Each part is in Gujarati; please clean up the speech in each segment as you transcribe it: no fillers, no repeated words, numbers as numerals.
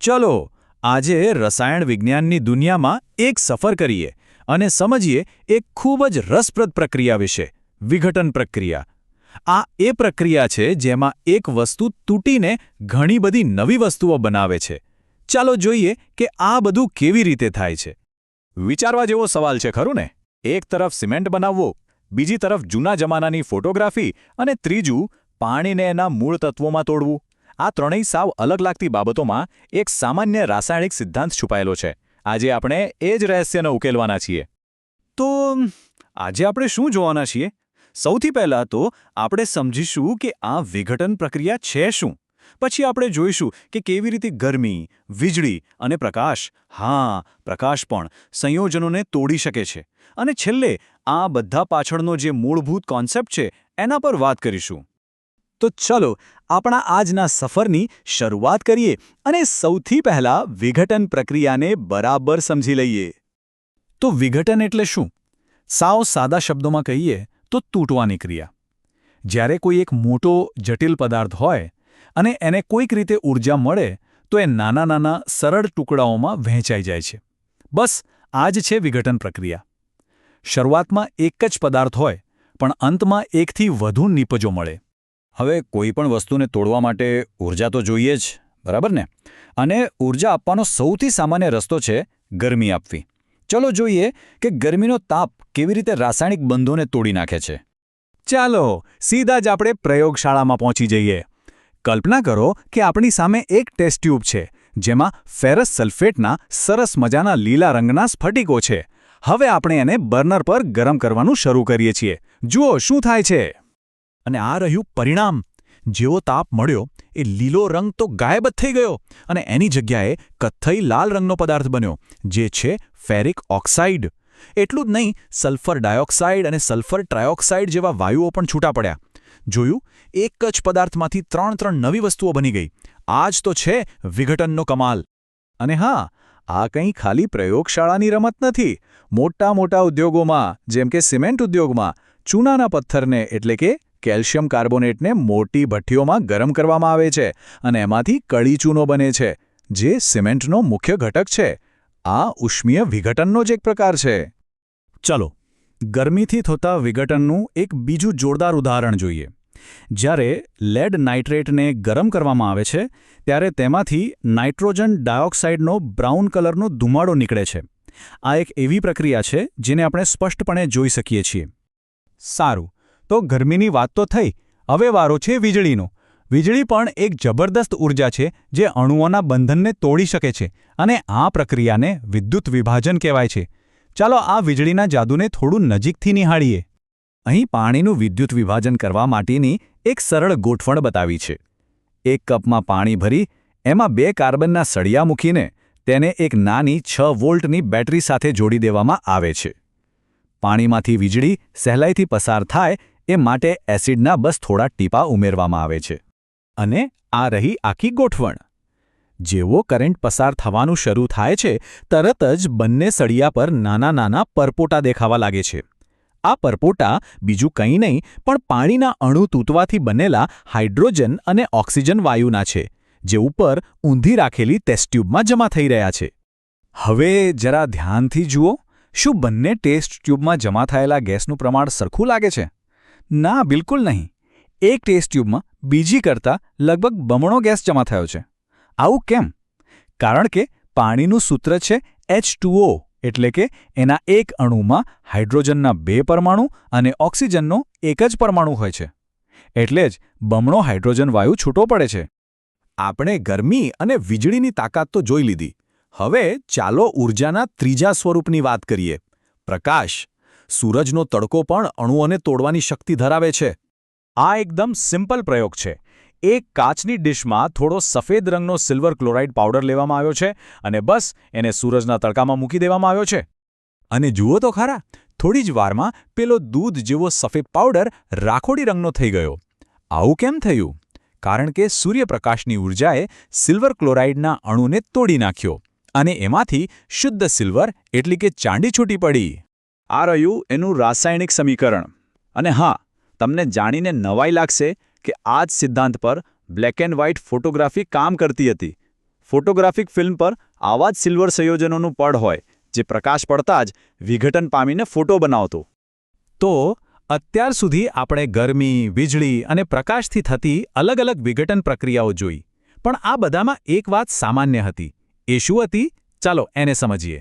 ચલો આજે રસાયણ વિજ્ઞાનની દુનિયામાં એક સફર કરીએ અને સમજીએ એક ખૂબ જ રસપ્રદ પ્રક્રિયા વિશે વિઘટન પ્રક્રિયા. આ એ પ્રક્રિયા છે જેમાં એક વસ્તુ તૂટીને ઘણી બધી નવી વસ્તુઓ બનાવે છે. ચાલો જોઈએ કે આ બધું કેવી રીતે થાય છે. વિચારવા જેવો સવાલ છે ખરું ને? એક તરફ સિમેન્ટ બનાવવો, બીજી તરફ જૂના જમાનાની ફોટોગ્રાફી અને ત્રીજું પાણીને એના મૂળ તત્વોમાં તોડવું. આ ત્રણેય સાવ અલગ લાગતી બાબતોમાં એક સામાન્ય રાસાયણિક સિદ્ધાંત છુપાયેલો છે. આજે આપણે એ જ રહસ્યને ઉકેલવાના છીએ. તો આજે આપણે શું જોવાના છીએ? સૌથી પહેલાં તો આપણે સમજીશું કે આ વિઘટન પ્રક્રિયા છે શું. પછી આપણે જોઈશું કે કેવી રીતે ગરમી, વીજળી અને પ્રકાશ, પ્રકાશ પણ સંયોજનોને તોડી શકે છે. અને છેલ્લે આ બધા પાછળનો જે મૂળભૂત કોન્સેપ્ટ છે એના પર વાત કરીશું. તો ચલો આપણા આજના સફરની શરૂઆત કરીએ અને સૌથી પહેલાં વિઘટન પ્રક્રિયાને બરાબર સમજી લઈએ. તો વિઘટન એટલે શું? સાવ સાદા શબ્દોમાં કહીએ તો તૂટવાની ક્રિયા. જ્યારે કોઈ એક મોટો જટિલ પદાર્થ હોય અને એને કોઈક રીતે ઊર્જા મળે તો એ નાના નાના સરળ ટુકડાઓમાં વહેંચાઈ જાય છે. બસ આ જ છે વિઘટન પ્રક્રિયા. શરૂઆતમાં એક જ પદાર્થ હોય પણ અંતમાં એકથી વધુ નિપજો મળે. હવે કોઈ પણ વસ્તુને તોડવા માટે ઊર્જા તો જોઈએ જ, બરાબર ને? અને ઊર્જા આપવાનો સૌથી સામાન્ય રસ્તો છે ગરમી આપવી. ચલો જોઈએ કે ગરમીનો તાપ કેવી રીતે રાસાયણિક બંધોને તોડી નાખે છે. ચાલો સીધા જ આપણે પ્રયોગશાળામાં પહોંચી જઈએ. કલ્પના કરો કે આપણી સામે એક ટેસ્ટ ટ્યુબ છે જેમાં ફેરસ સલ્ફેટના સરસ મજાના લીલા રંગના સ્ફટિકો છે. હવે આપણે એને બર્નર પર ગરમ કરવાનું શરૂ કરીએ છીએ. જુઓ શું થાય છે. અને આ રહ્યું પરિણામ. જેવો તાપ મળ્યો એ લીલો રંગ તો ગાયબ જ થઈ ગયો અને એની જગ્યાએ કથ્થઈ લાલ રંગનો પદાર્થ બન્યો જે છે ફેરિક ઓક્સાઇડ. એટલું જ નહીં, સલ્ફર ડાયોક્સાઇડ અને સલ્ફર ટ્રાયોક્સાઇડ જેવા વાયુઓ પણ છૂટા પડ્યા. જોયું, એક જ પદાર્થમાંથી ત્રણ નવી વસ્તુઓ બની ગઈ. આ જ તો છે વિઘટનનો કમાલ. અને આ કંઈ ખાલી પ્રયોગશાળાની રમત નથી. મોટા ઉદ્યોગોમાં જેમ કે સિમેન્ટ ઉદ્યોગમાં ચૂનાના પથ્થરને એટલે કે કેલ્શિયમ કાર્બોનેટને મોટી ભઠ્ઠીઓમાં ગરમ કરવામાં આવે છે અને એમાંથી કડી ચૂનો બને છે જે સિમેન્ટનો મુખ્ય ઘટક છે. આ ઉષ્મીય વિઘટનનો જ એક પ્રકાર છે. ચલો ગરમીથી થતા વિઘટનનું એક બીજું જોરદાર ઉદાહરણ જોઈએ. જ્યારે લેડ નાઇટ્રેટને ગરમ કરવામાં આવે છે ત્યારે તેમાંથી નાઇટ્રોજન ડાયોક્સાઇડનો બ્રાઉન કલરનો ધુમાડો નીકળે છે. આ એક એવી પ્રક્રિયા છે જેને આપણે સ્પષ્ટપણે જોઈ શકીએ છીએ. સારું, તો ગરમીની વાત તો થઈ. હવે વારો છે વીજળીનો. વીજળી પણ એક જબરદસ્ત ઊર્જા છે જે અણુઓના બંધનને તોડી શકે છે અને આ પ્રક્રિયાને વિદ્યુત વિભાજન કહેવાય છે. ચાલો આ વીજળીના જાદુને થોડું નજીકથી નિહાળીએ. અહીં પાણીનું વિદ્યુત વિભાજન કરવા માટેની એક સરળ ગોઠવણ બતાવી છે. એક કપમાં પાણી ભરી એમાં 2 કાર્બનના સળિયા મૂકીને તેને એક નાની 6 વોલ્ટની બેટરી સાથે જોડી દેવામાં આવે છે. પાણીમાંથી વીજળી સહેલાઈથી પસાર થાય એ માટે એસિડના બસ થોડા ટીપા ઉમેરવામાં આવે છે. અને આ રહી આખી ગોઠવણ. જેવો કરંટ પસાર થવાનું શરૂ થાય છે તરત જ બંને સળિયા પર નાના પરપોટા દેખાવા લાગે છે. આ પરપોટા બીજું કંઈ નહીં પણ પાણીના અણુ તૂટવાથી બનેલા હાઇડ્રોજન અને ઓક્સિજન વાયુના છે જે ઉપર ઊંધી રાખેલી ટેસ્ટ ટ્યુબમાં જમા થઈ રહ્યા છે. હવે જરા ધ્યાનથી જુઓ. શું બંને ટેસ્ટ ટ્યુબમાં જમા થયેલા ગેસનું પ્રમાણ સરખું લાગે છે? ના, બિલકુલ નહીં. એક ટેસ્ટ ટ્યુબમાં બીજી કરતાં લગભગ બમણો ગેસ જમા થયો છે. આવું કેમ? કારણ કે પાણીનું સૂત્ર છે H2O, એટલે કે એના એક અણુમાં હાઇડ્રોજનના 2 પરમાણુ અને ઓક્સિજનનો એક જ પરમાણુ હોય છે. એટલે જ બમણો હાઇડ્રોજન વાયુ છૂટો પડે છે. આપણે ગરમી અને વીજળીની તાકાત તો જોઈ લીધી. હવે ચાલો ઊર્જાના ત્રીજા સ્વરૂપની વાત કરીએ. પ્રકાશ. સૂરજનો તડકો પણ અણુઓને તોડવાની શક્તિ ધરાવે છે. આ એકદમ સિમ્પલ પ્રયોગ છે. એક કાચની ડીશમાં થોડો સફેદ રંગનો સિલ્વર ક્લોરાઇડ પાવડર લેવામાં આવ્યો છે અને બસ એને સૂરજના તડકામાં મૂકી દેવામાં આવ્યો છે. અને જુઓ તો ખરા, થોડી જ વારમાં પેલો દૂધ જેવો સફેદ પાવડર રાખોડી રંગનો થઈ ગયો. આવું કેમ થયું? કારણ કે સૂર્યપ્રકાશની ઊર્જાએ સિલ્વર ક્લોરાઇડના અણુને તોડી નાખ્યો અને એમાંથી શુદ્ધ સિલ્વર એટલે કે ચાંદી છૂટી પડી. આ રહ્યું એનું રાસાયણિક સમીકરણ. અને તમને જાણીને નવાઈ લાગશે કે આ જ સિદ્ધાંત પર બ્લેક એન્ડ વ્હાઇટ ફોટોગ્રાફી કામ કરતી હતી. ફોટોગ્રાફિક ફિલ્મ પર આવા જ સિલ્વર સંયોજનોનું પડ હોય જે પ્રકાશ પડતા જ વિઘટન પામીને ફોટો બનાવતો. તો અત્યાર સુધી આપણે ગરમી, વીજળી અને પ્રકાશથી થતી અલગ અલગ વિઘટન પ્રક્રિયાઓ જોઈ. પણ આ બધામાં એક વાત સામાન્ય હતી. એ શું હતી? ચાલો એને સમજીએ.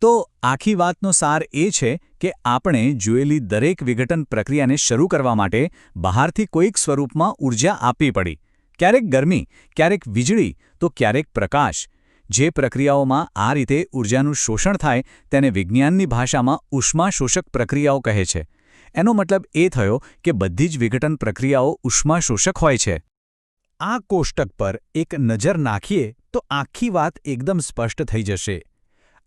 તો આખી વાતનો સાર એ છે કે આપણે જોયેલી દરેક વિઘટન પ્રક્રિયાને શરૂ કરવા માટે બહારથી કોઈક સ્વરૂપમાં ઊર્જા આપવી પડી. ક્યારેક ગરમી, ક્યારેક વીજળી, તો ક્યારેક પ્રકાશ. જે પ્રક્રિયાઓમાં આ રીતે ઊર્જાનું શોષણ થાય તેને વિજ્ઞાનની ભાષામાં ઉષ્માશોષક પ્રક્રિયાઓ કહે છે. એનો મતલબ એ થયો કે બધી જ વિઘટન પ્રક્રિયાઓ ઉષ્માશોષક હોય છે. આ કોષ્ટક પર એક નજર નાખીએ તો આખી વાત એકદમ સ્પષ્ટ થઈ જશે.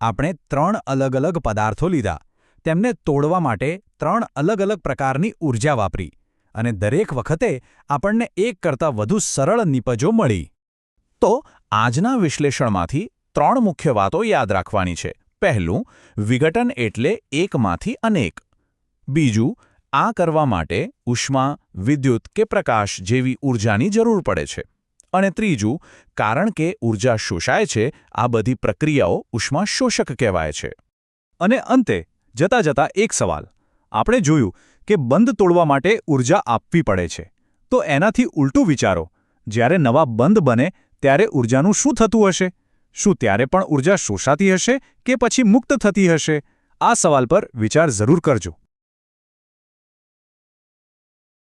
આપણે 3 અલગ અલગ પદાર્થો લીધા, તેમને તોડવા માટે 3 અલગ અલગ પ્રકારની ઊર્જા વાપરી, અને દરેક વખતે આપણને એક કરતાં વધુ સરળ નિપજો મળી. તો આજના વિશ્લેષણમાંથી 3 મુખ્ય વાતો યાદ રાખવાની છે. પહેલું, વિઘટન એટલે એકમાંથી અનેક. બીજું, આ કરવા માટે ઉષ્મા, વિદ્યુત કે પ્રકાશ જેવી ઊર્જાની જરૂર પડે છે. અને ત્રીજું, કારણ કે ઊર્જા શોષાય છે, આ બધી પ્રક્રિયાઓ ઉષ્માશોષક કહેવાય છે. અને અંતે જતા જતા એક સવાલ. આપણે જોયું કે બંધ તોડવા માટે ઊર્જા આપવી પડે છે. તો એનાથી ઉલટું વિચારો. જ્યારે નવા બંધ બને ત્યારે ઊર્જાનું શું થતું હશે? શું ત્યારે પણ ઊર્જા શોષાતી હશે કે પછી મુક્ત થતી હશે? આ સવાલ પર વિચાર જરૂર કરજો.